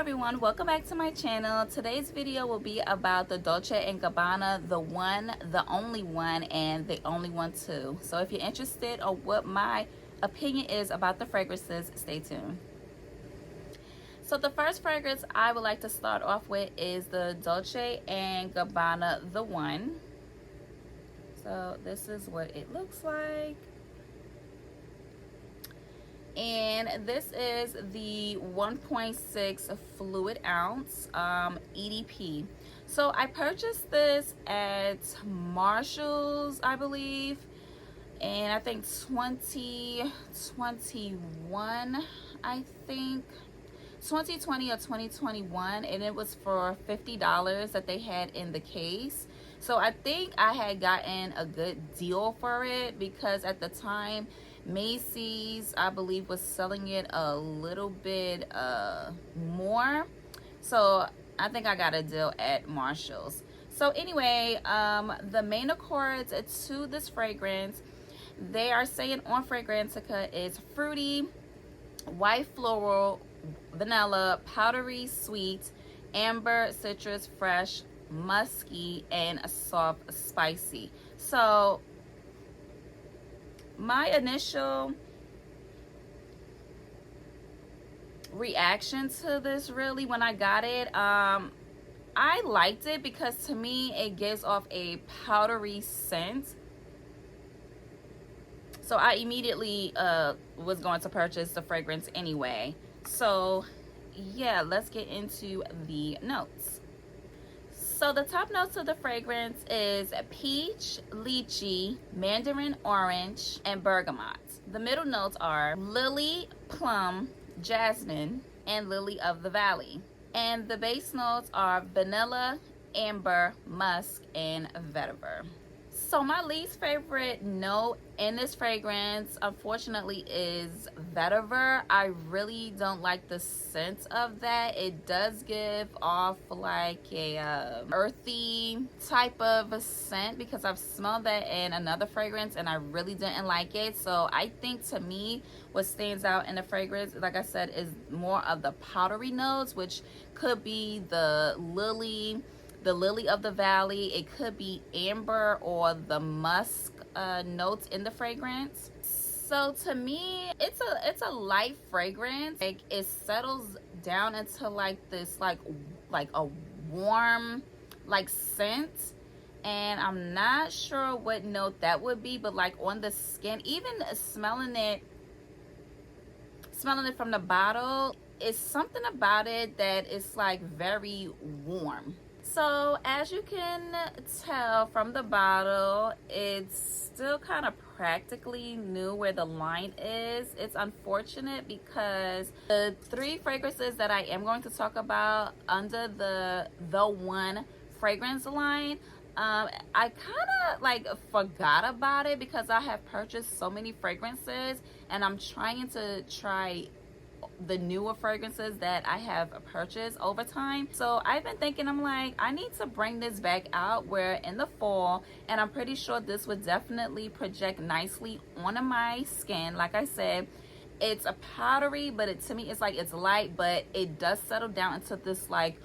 everyone, welcome back to my channel. Today's video will be about the Dolce & Gabbana The One, the only one, and the only one too. So if you're interested on what my opinion is about the fragrances, stay tuned. So the first fragrance I would like to start off with is the Dolce & Gabbana The One. So this is what it looks like. And this is the 1.6 fluid ounce EDP. So I purchased this at Marshall's, I believe, and I think 2021, I think 2020 or 2021, and it was for $50 that they had in the case. So I think I had gotten a good deal for it because at the time Macy's, I believe, was selling it a little bit more. So I think I got a deal at Marshall's. So anyway, the main accords to this fragrance, they are saying on Fragrantica is fruity, white floral, vanilla, powdery sweet, amber, citrus, fresh, musky, and a soft spicy. So my initial reaction to this, really, when I got it, I liked it because to me it gives off a powdery scent. So I immediately was going to purchase the fragrance anyway. So yeah, let's get into the notes. So the top notes of the fragrance is peach, lychee, mandarin orange, and bergamot. The middle notes are lily, plum, jasmine, and lily of the valley. And the base notes are vanilla, amber, musk, and vetiver. So my least favorite note in this fragrance, unfortunately, is vetiver. I really don't like the scent of that. It does give off like a earthy type of a scent because I've smelled that in another fragrance and I really didn't like it. So I think to me what stands out in the fragrance, like I said, is more of the powdery notes, which could be the lily of the valley. It could be amber or the musk notes in the fragrance. So to me, it's a light fragrance. Like it settles down into like this like a warm like scent, and I'm not sure what note that would be, but like on the skin, even smelling it from the bottle, it's something about it that is like very warm. So as you can tell from the bottle, it's still kind of practically new where the line is. It's unfortunate because the three fragrances that I am going to talk about under the One fragrance line, I kind of like forgot about it because I have purchased so many fragrances and I'm trying to try the newer fragrances that I have purchased over time. So I've been thinking, I'm like, I need to bring this back out. We're in the fall and I'm pretty sure this would definitely project nicely onto my skin. Like I said, it's a powdery, but to me it's like it's light, but it does settle down into this like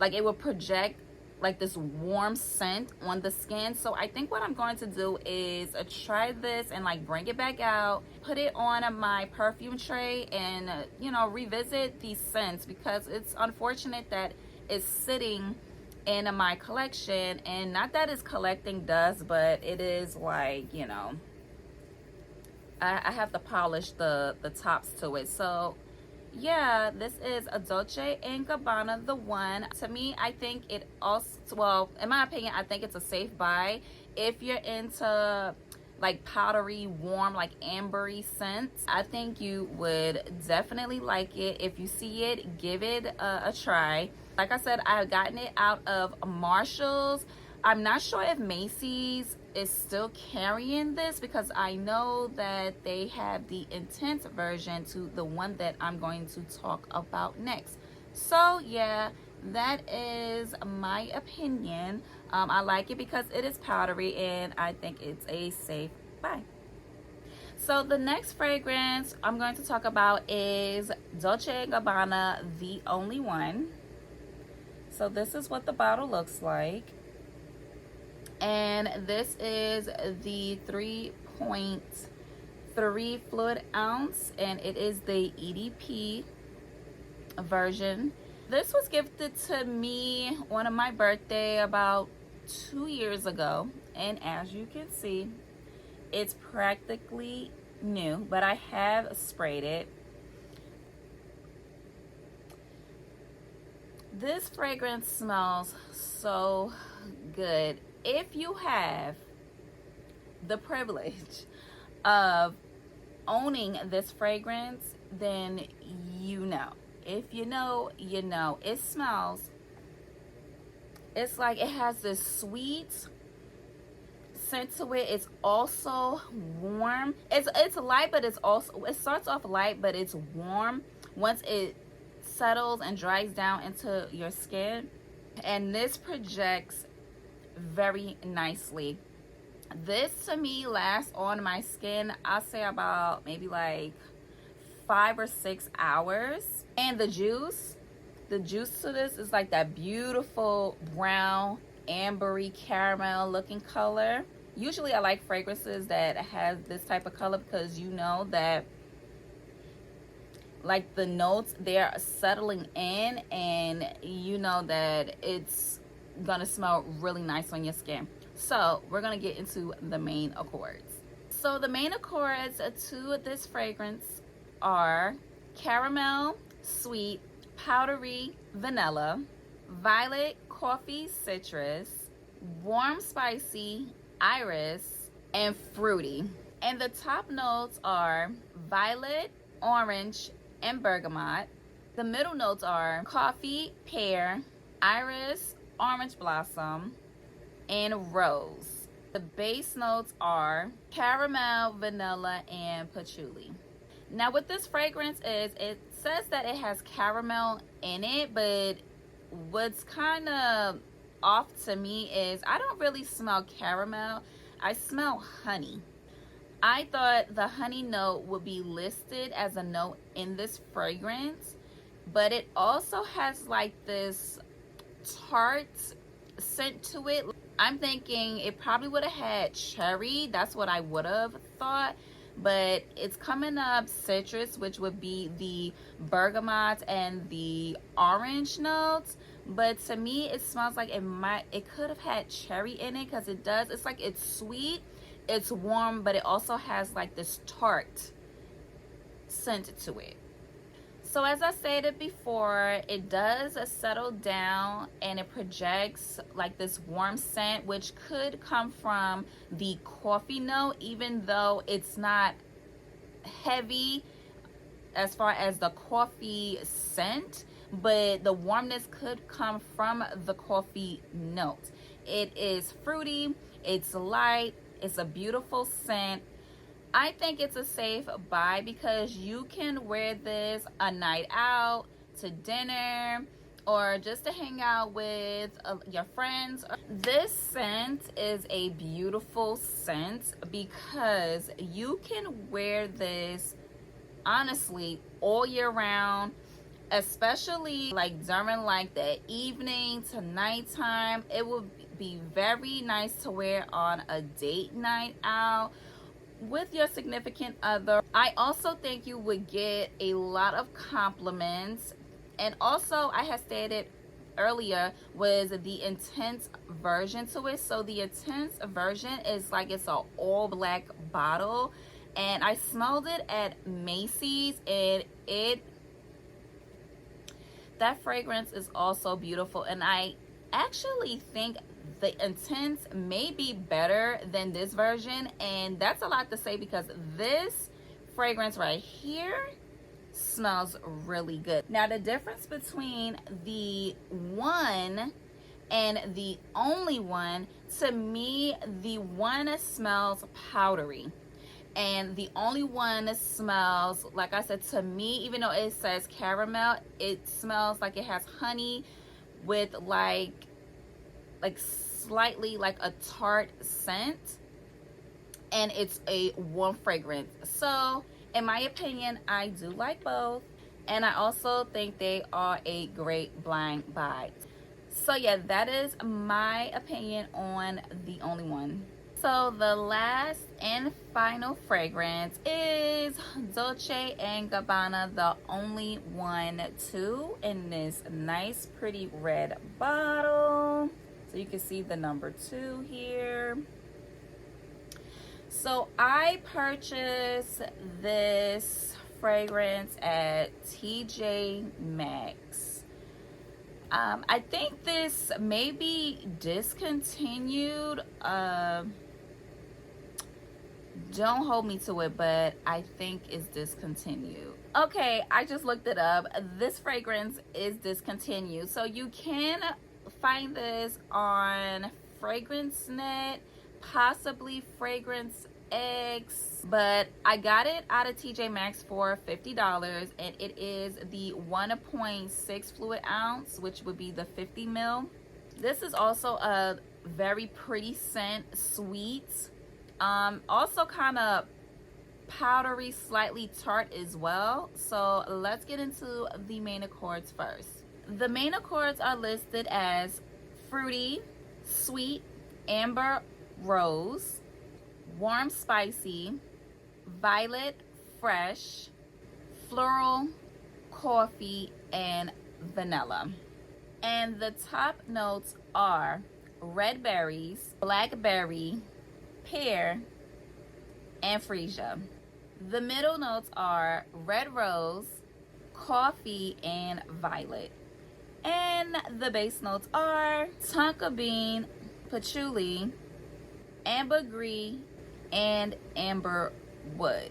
it will project like this warm scent on the skin. So I think what I'm going to do is try this and like bring it back out, put it on my perfume tray, and you know, revisit these scents because it's unfortunate that it's sitting in my collection. And not that it's collecting dust, but it is like, you know, I have to polish the tops to it. So yeah, this is a Dolce & Gabbana The One. To me, I think it also, well, in my opinion, I think it's a safe buy if you're into like powdery, warm, like ambery scents. I think you would definitely like it. If you see it, give it a try. Like I said, I have gotten it out of Marshall's. I'm not sure if Macy's is still carrying this because I know that they have the intense version to the one that I'm going to talk about next. So yeah, that is my opinion. I like it because it is powdery and I think it's a safe buy. So the next fragrance I'm going to talk about is Dolce Gabbana The One. So this is what the bottle looks like. And this is the 3.3 fluid ounce, and it is the EDP version. This was gifted to me on my birthday about 2 years ago, and as you can see, it's practically new, but I have sprayed it. This fragrance smells so good. If you have the privilege of owning this fragrance, then you know. If you know, you know. It smells, it's like it has this sweet scent to it. It's also warm. It's light, but it's also, it starts off light, but it's warm once it settles and dries down into your skin. And this projects very nicely. This to me lasts on my skin, I'll say about maybe like 5 or 6 hours. And the juice to this is like that beautiful brown ambery caramel looking color. Usually I like fragrances that has this type of color because you know that like the notes, they're settling in, and you know that it's gonna smell really nice on your skin. So we're gonna get into the main accords. So the main accords to this fragrance are caramel, sweet, powdery, vanilla, violet, coffee, citrus, warm, spicy, iris, and fruity. And the top notes are violet, orange, and bergamot. The middle notes are coffee, pear, iris, orange blossom, and rose. The base notes are caramel, vanilla, and patchouli. Now what this fragrance is, it says that it has caramel in it, but what's kind of off to me is I don't really smell caramel. I smell honey. I thought the honey note would be listed as a note in this fragrance, but it also has like this tart scent to it. I'm thinking it probably would have had cherry. That's what I would have thought, but it's coming up citrus, which would be the bergamot and the orange notes. But to me, it smells like it could have had cherry in it, because it does. It's like it's sweet, it's warm, but it also has like this tart scent to it. So as I stated before, it does settle down and it projects like this warm scent, which could come from the coffee note, even though it's not heavy as far as the coffee scent, but the warmness could come from the coffee note. It is fruity, it's light, it's a beautiful scent. I think it's a safe buy because you can wear this a night out, to dinner, or just to hang out with your friends. This scent is a beautiful scent because you can wear this honestly all year round, especially like during like the evening to nighttime. It would be very nice to wear on a date night out with your significant other. I also think you would get a lot of compliments. And also, I had stated earlier, was the intense version to it. So the intense version is like it's an all black bottle, and I smelled it at Macy's, and that fragrance is also beautiful. And I actually think the intense may be better than this version, and that's a lot to say because this fragrance right here smells really good. Now the difference between the one and the only one, to me, the one smells powdery and the only one smells, like I said, to me, even though it says caramel, it smells like it has honey with like slightly like a tart scent. and it's a warm fragrance. So in my opinion, I do like both, and I also think they are a great blind buy. So yeah, that is my opinion on The Only One. So the last and final fragrance is Dolce & Gabbana The Only One 2 in this nice pretty red bottle. So you can see the number 2 here. So I purchased this fragrance at TJ Maxx. I think this may be discontinued. Don't hold me to it, but I think it's discontinued. Okay, I just looked it up. This fragrance is discontinued. So you can find this on FragranceNet, possibly Fragrance X, but I got it out of TJ Maxx for $50, and it is the 1.6 fluid ounce, which would be the 50 ml. This is also a very pretty scent, sweet, also kind of powdery, slightly tart as well. So let's get into the main accords first. The main accords are listed as fruity, sweet, amber, rose, warm, spicy, violet, fresh, floral, coffee, and vanilla. And the top notes are red berries, blackberry, pear, and freesia. The middle notes are red rose, coffee, and violet. And the base notes are tonka bean, patchouli, ambergris, and amber wood.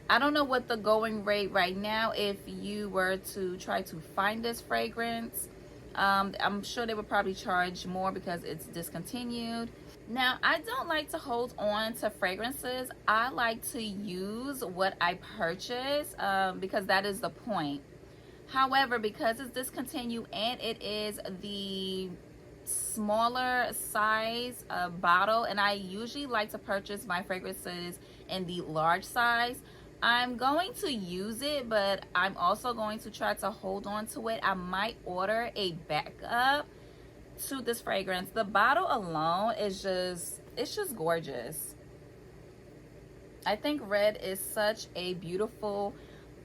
I don't know what the going rate right now if you were to try to find this fragrance. I'm sure they would probably charge more because it's discontinued. Now, I don't like to hold on to fragrances. I like to use what I purchase because that is the point. However, because it's discontinued and it is the smaller size bottle, and I usually like to purchase my fragrances in the large size, I'm going to use it, but I'm also going to try to hold on to it. I might order a backup to this fragrance. The bottle alone is just gorgeous. I think red is such a beautiful,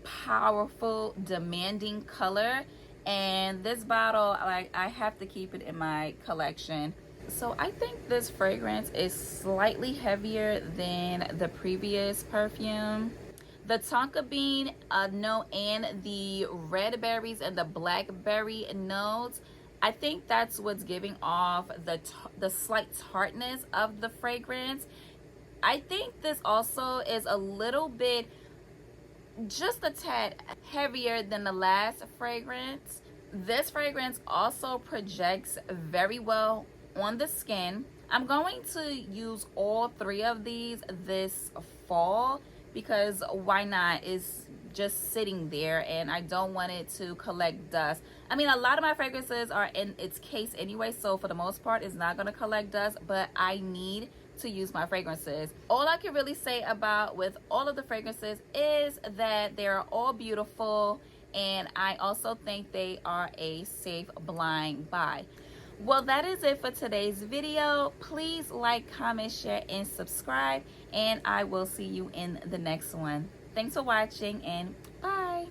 powerful, demanding color, and this bottle, like, I have to keep it in my collection. So I think this fragrance is slightly heavier than the previous perfume. The tonka bean note and the red berries and the blackberry notes, I think that's what's giving off the slight tartness of the fragrance. I think this also is a little bit, just a tad heavier than the last fragrance. This fragrance also projects very well on the skin. I'm going to use all 3 of these this fall because why not? It's just sitting there and I don't want it to collect dust. I mean, a lot of my fragrances are in its case anyway, so for the most part it's not going to collect dust, but I need to use my fragrances. All I can really say about with all of the fragrances is that they're all beautiful, and I also think they are a safe blind buy. Well, that is it for today's video. Please like, comment, share, and subscribe, and I will see you in the next one. Thanks for watching, and bye.